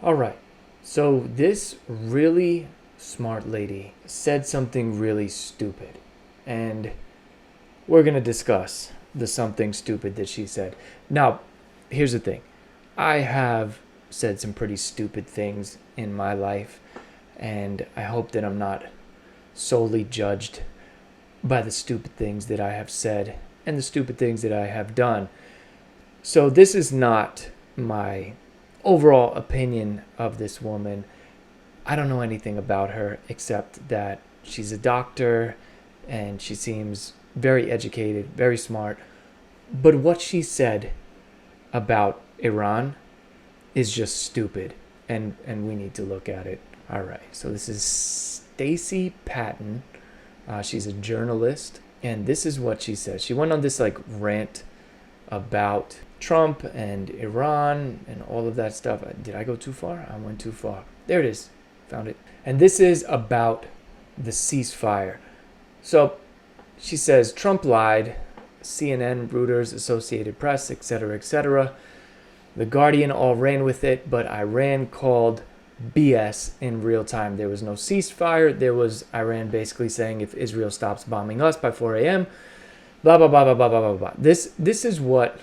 All right. So this really smart lady said something really stupid. And we're going to discuss the something stupid that she said. Now, here's the thing. I have said some pretty stupid things in my life, and I hope that I'm not solely judged by the stupid things that I have said and the stupid things that I have done. So this is not my overall opinion of this woman. I don't know anything about her except that she's a doctor and she seems very educated, very smart. But what she said about Iran is just stupid, and we need to look at it. All right, so this is Stacey Patton. She's a journalist, and this is what she says. She went on this like rant about Trump and Iran and all of that stuff. Did I go too far? I went too far. There it is. Found it. And this is about the ceasefire. So she says Trump lied. CNN, Reuters, Associated Press, etc., etc. The Guardian all ran with it, but Iran called BS in real time. There was no ceasefire. There was Iran basically saying if Israel stops bombing us by 4 a.m., blah, blah, blah, blah, blah, blah, blah, blah. This is what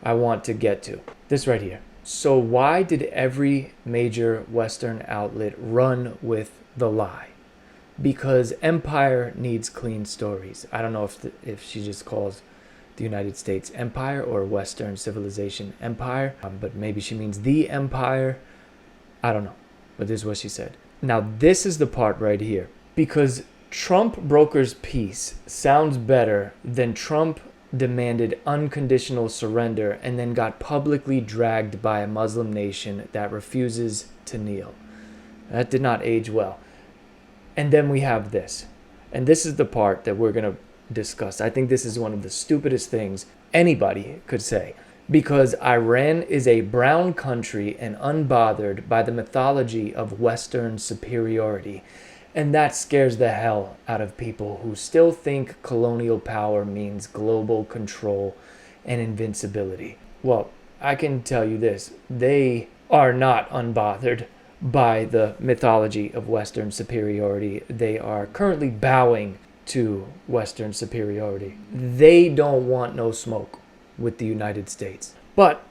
I want to get to. This right here. So why did every major Western outlet run with the lie? Because empire needs clean stories. I don't know if she just calls the United States empire or Western civilization empire, but maybe she means the empire. I don't know, but this is what she said. Now this is the part right here, because Trump brokers peace sounds better than Trump demanded unconditional surrender and then got publicly dragged by a Muslim nation that refuses to kneel. That did not age well. And then we have this. And this is the part that we're going to discuss. I think this is one of the stupidest things anybody could say. Because Iran is a brown country and unbothered by the mythology of Western superiority. And that scares the hell out of people who still think colonial power means global control and invincibility. Well, I can tell you this. They are not unbothered by the mythology of Western superiority. They are currently bowing to Western superiority. They don't want no smoke with the United States. But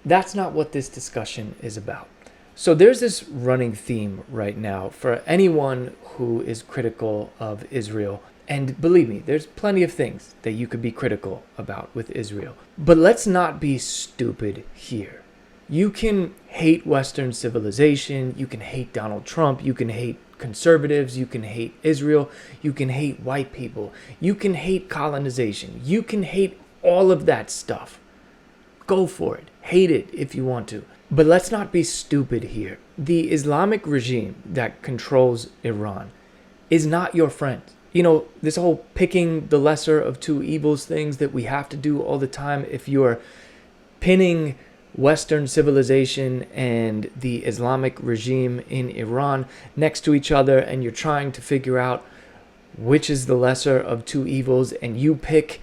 that's not what this discussion is about. So there's this running theme right now for anyone who is critical of Israel. And believe me, there's plenty of things that you could be critical about with Israel. But let's not be stupid here. You can hate Western civilization, you can hate Donald Trump, you can hate conservatives, you can hate Israel, you can hate white people, you can hate colonization, you can hate all of that stuff. Go for it. Hate it if you want to. But let's not be stupid here. The Islamic regime that controls Iran is not your friend. You know, this whole picking the lesser of two evils things that we have to do all the time. If you're pinning Western civilization and the Islamic regime in Iran next to each other and you're trying to figure out which is the lesser of two evils and you pick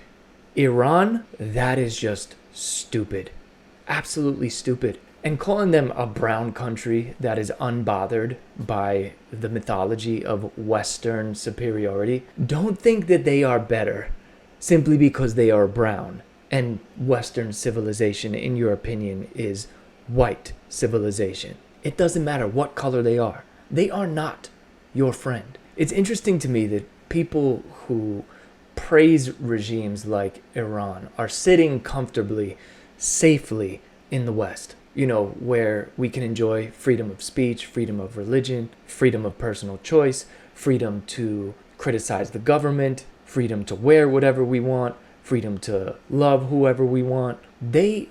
Iran, that is just stupid. Absolutely stupid. And calling them a brown country that is unbothered by the mythology of Western superiority, don't think that they are better simply because they are brown and Western civilization, in your opinion, is white civilization. It doesn't matter what color they are. They are not your friend. It's interesting to me that people who praise regimes like Iran are sitting comfortably, safely in the West. You know, where we can enjoy freedom of speech, freedom of religion, freedom of personal choice, freedom to criticize the government, freedom to wear whatever we want, freedom to love whoever we want. They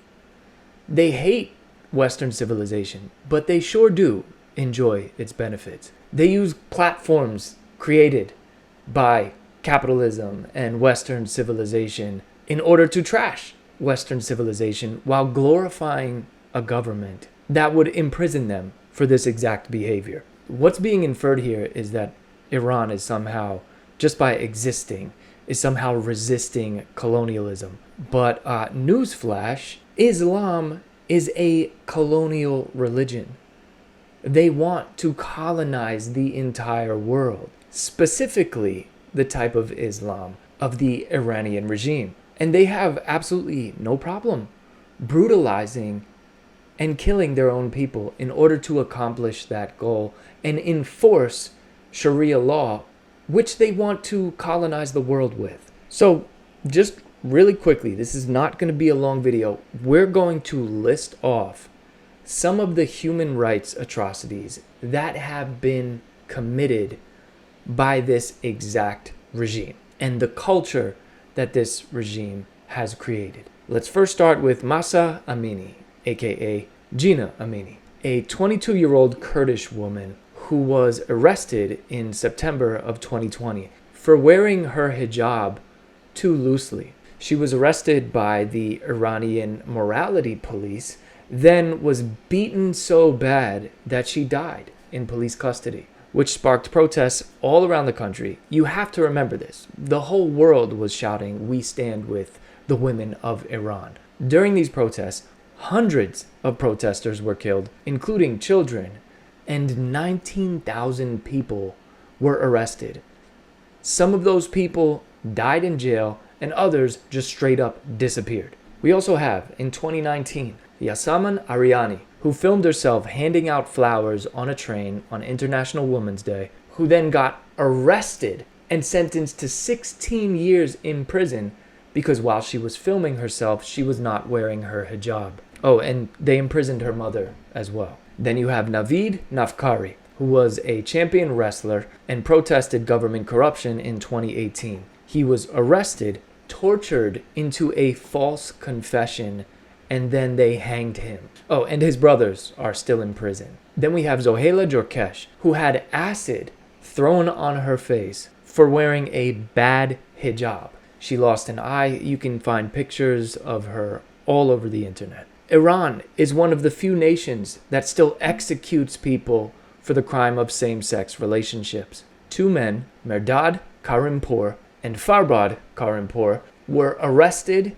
hate Western civilization, but they sure do enjoy its benefits. They use platforms created by capitalism and Western civilization in order to trash Western civilization while glorifying a government that would imprison them for this exact behavior. What's being inferred here is that Iran is somehow, just by existing, is somehow resisting colonialism. But newsflash, Islam is a colonial religion. They want to colonize the entire world, specifically the type of Islam of the Iranian regime. And they have absolutely no problem brutalizing and killing their own people in order to accomplish that goal and enforce Sharia law, which they want to colonize the world with. So, just really quickly, this is not going to be a long video. We're going to list off some of the human rights atrocities that have been committed by this exact regime and the culture that this regime has created. Let's first start with Mahsa Amini, aka Gina Amini, a 22-year-old Kurdish woman who was arrested in September of 2020 for wearing her hijab too loosely. She was arrested by the Iranian morality police, then was beaten so bad that she died in police custody, which sparked protests all around the country. You have to remember this. The whole world was shouting, "We stand with the women of Iran." During these protests, hundreds of protesters were killed, including children, and 19,000 people were arrested. Some of those people died in jail, and others just straight up disappeared. We also have, in 2019, Yasaman Ariani, who filmed herself handing out flowers on a train on International Women's Day, who then got arrested and sentenced to 16 years in prison because while she was filming herself, she was not wearing her hijab. Oh, and they imprisoned her mother as well. Then you have Navid Nafkari, who was a champion wrestler and protested government corruption in 2018. He was arrested, tortured into a false confession, and then they hanged him. Oh, and his brothers are still in prison. Then we have Zohaila Jorkesh, who had acid thrown on her face for wearing a bad hijab. She lost an eye. You can find pictures of her all over the internet. Iran is one of the few nations that still executes people for the crime of same-sex relationships. Two men, Mehrdad Karimpour and Farbad Karimpour, were arrested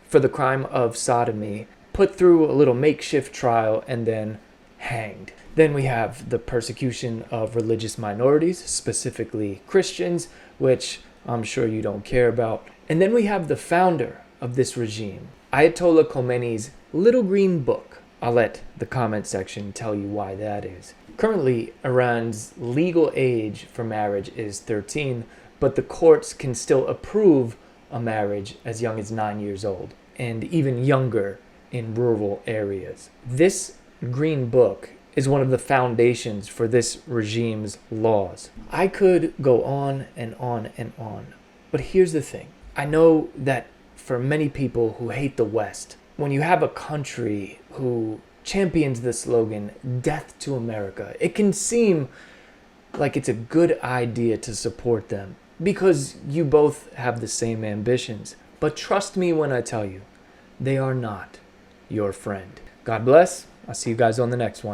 for the crime of sodomy, put through a little makeshift trial, and then hanged. Then we have the persecution of religious minorities, specifically Christians, which I'm sure you don't care about. And then we have the founder of this regime, Ayatollah Khomeini's Little Green Book. I'll let the comment section tell you why that is. Currently, Iran's legal age for marriage is 13, but the courts can still approve a marriage as young as 9 years old, and even younger in rural areas. This Green Book is one of the foundations for this regime's laws. I could go on and on and on, but here's the thing. I know that for many people who hate the West, when you have a country who champions the slogan, "Death to America," it can seem like it's a good idea to support them because you both have the same ambitions. But trust me when I tell you, they are not your friend. God bless. I'll see you guys on the next one.